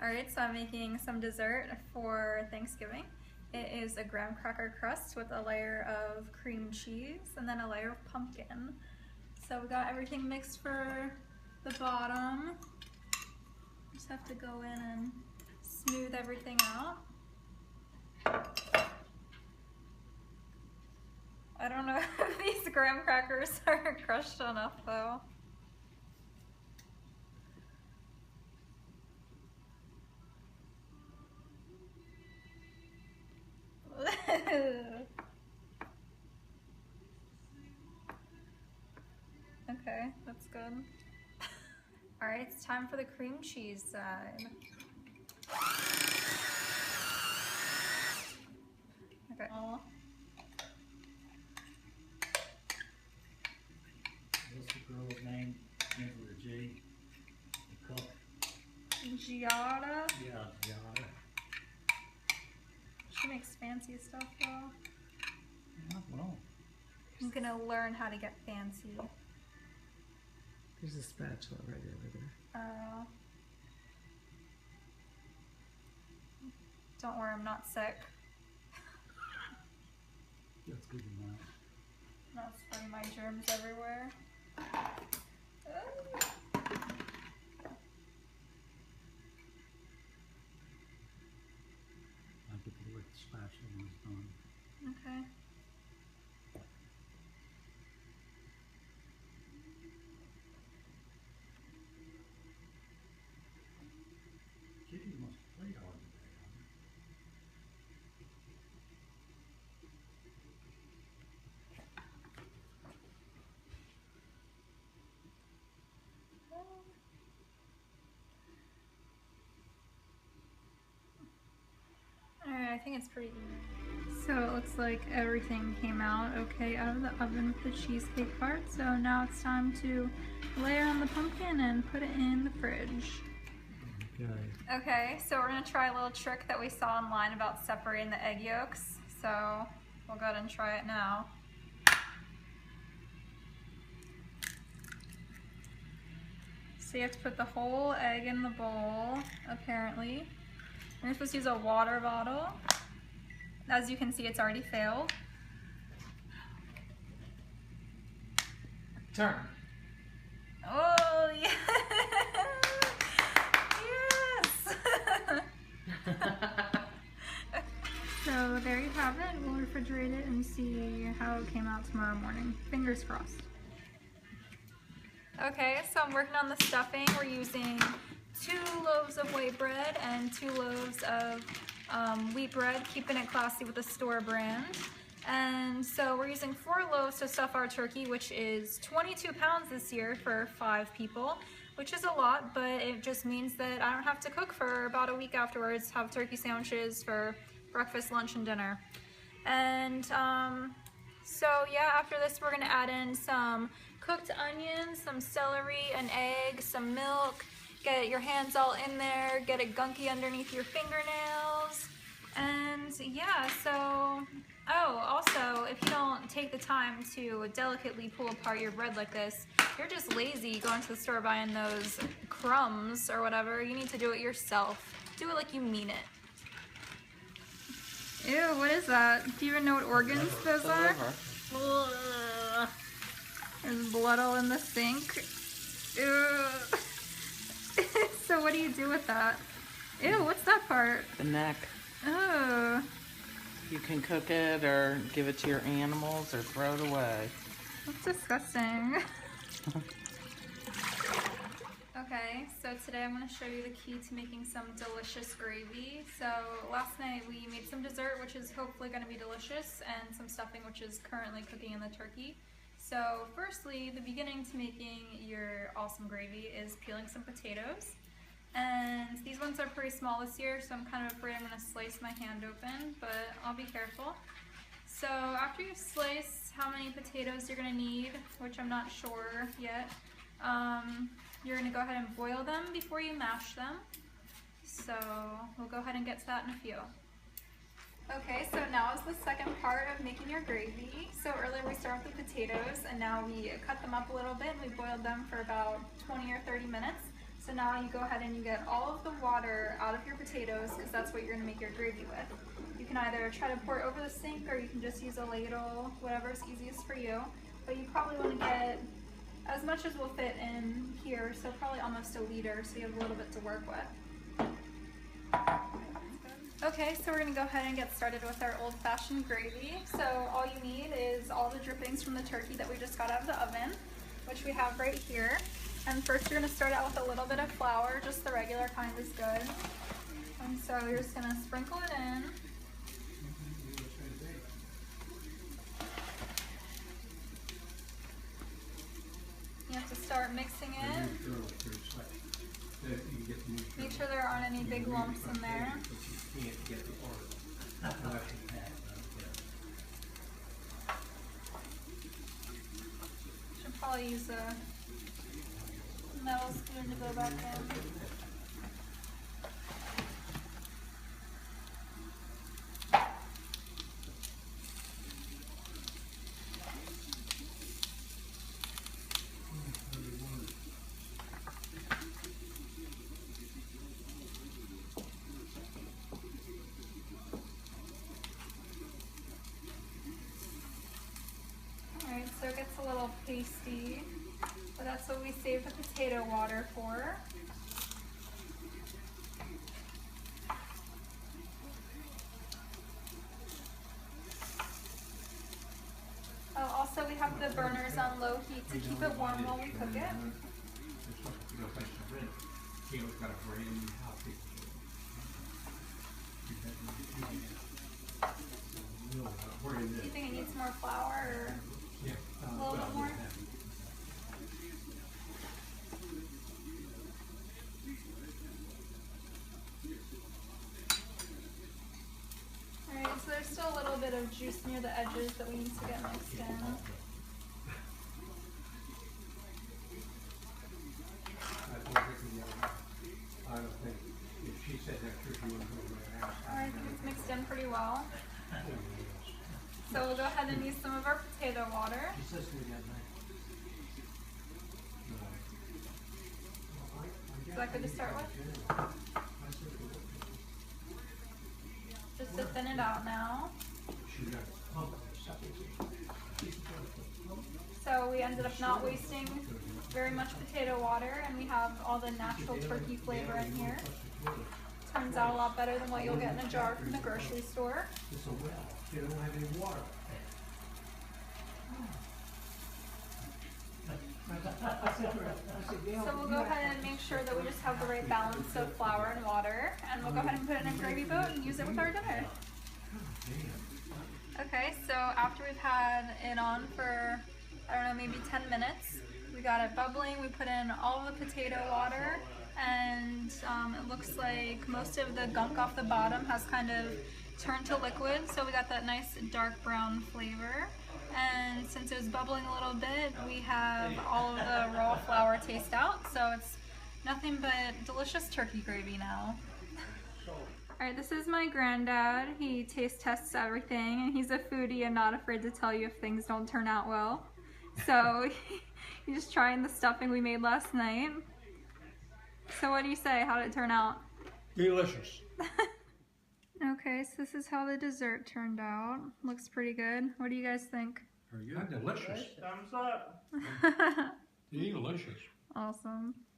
Alright, so I'm making some dessert for Thanksgiving. It is a graham cracker crust with a layer of cream cheese and then a layer of pumpkin. So we got everything mixed for the bottom. Just have to go in and smooth everything out. I don't know if these graham crackers are crushed enough though. Okay, that's good. Alright, it's time for the cream cheese side. Okay. What's the girl's name? Begins with a G. The cook. Giada? Yeah, Giada. She makes fancy stuff though. Yeah, well. I'm gonna learn how to get fancy. There's a spatula right over there. Don't worry, I'm not sick. That's good enough. Not spreading my germs everywhere. I get the lick spatula when it's done. Okay. Kitty must have played all day, Alright, I think it's pretty even. So it looks like everything came out okay out of the oven with the cheesecake part. So now it's time to layer on the pumpkin and put it in the fridge. Okay. Okay, so we're gonna try a little trick that we saw online about separating the egg yolks. So we'll go ahead and try it now. So you have to put the whole egg in the bowl, apparently. And you're supposed to use a water bottle. As you can see, it's already failed. Turn. Oh, yeah. Yes! So there you have it. We'll refrigerate it and see how it came out tomorrow morning. Fingers crossed. Okay, so I'm working on the stuffing. We're using 2 loaves of white bread and 2 loaves of wheat bread, keeping it classy with the store brand. And so we're using 4 loaves to stuff our turkey, which is 22 pounds this year for 5 people, which is a lot, but it just means that I don't have to cook for about a week afterwards, have turkey sandwiches for breakfast, lunch, and dinner. And so yeah, after this we're gonna add in some cooked onions, some celery, an egg, some milk, get your hands all in there, get it gunky underneath your fingernails, and yeah, so, oh, also, if you don't take the time to delicately pull apart your bread like this, you're just lazy going to the store buying those crumbs or whatever. You need to do it yourself. Do it like you mean it. Ew, what is that? Do you even know what organs those are? Ugh. There's blood all in the sink. Ew. So what do you do with that? Ew, what's that part? The neck. Oh. You can cook it or give it to your animals or throw it away. That's disgusting. Okay, so today I'm going to show you the key to making some delicious gravy. So last night we made some dessert, which is hopefully going to be delicious, and some stuffing, which is currently cooking in the turkey. So firstly, the beginning to making your awesome gravy is peeling some potatoes. And these ones are pretty small this year, so I'm kind of afraid I'm going to slice my hand open, but I'll be careful. So after you slice how many potatoes you're going to need, which I'm not sure yet, you're going to go ahead and boil them before you mash them. So we'll go ahead and get to that in a few. Okay, so now is the second part of making your gravy. So earlier we started with the potatoes, and now we cut them up a little bit and we boiled them for about 20 or 30 minutes. So now you go ahead and you get all of the water out of your potatoes because that's what you're gonna make your gravy with. You can either try to pour it over the sink or you can just use a ladle, whatever's easiest for you. But you probably wanna get as much as will fit in here, so probably almost a liter, so you have a little bit to work with. Okay, so we're gonna go ahead and get started with our old-fashioned gravy. So all you need is all the drippings from the turkey that we just got out of the oven, which we have right here. And first you're gonna start out with a little bit of flour, just the regular kind is good. And so you're just gonna sprinkle it in. You have to start mixing it. Make sure there aren't any big lumps in there. Should probably use a metal spoon to go back in. Alright, so it gets a little pasty, but that's what we save the potato water for. Oh, also we have the burners on low heat to keep it warm while we cook it. Do you think it needs more flour or a little bit more? Alright, so there's still a little bit of juice near the edges that we need to get mixed in. I think it's mixed in pretty well. So we'll go ahead and use some of our potato water. Is that good to start with? Just to thin it out now. So we ended up not wasting very much potato water, and we have all the natural turkey flavor in here. Turns out a lot better than what you'll get in a jar from the grocery store. You don't have any water. So we'll go ahead and make sure that we just have the right balance of flour and water, and we'll go ahead and put it in a gravy boat and use it with our dinner. Okay, so after we've had it on for, I don't know, maybe 10 minutes, we got it bubbling, we put in all the potato water, and it looks like most of the gunk off the bottom has kind of turned to liquid, so we got that nice dark brown flavor. And since it was bubbling a little bit, we have all of the raw flour taste out, so it's nothing but delicious turkey gravy now. Alright, this is my granddad. He taste tests everything, and he's a foodie and not afraid to tell you if things don't turn out well. So he's just trying the stuffing we made last night. So what do you say? How did it turn out? Delicious. Okay, so this is how the dessert turned out. Looks pretty good. What do you guys think? Very good. Delicious. Thumbs up. Delicious. Awesome.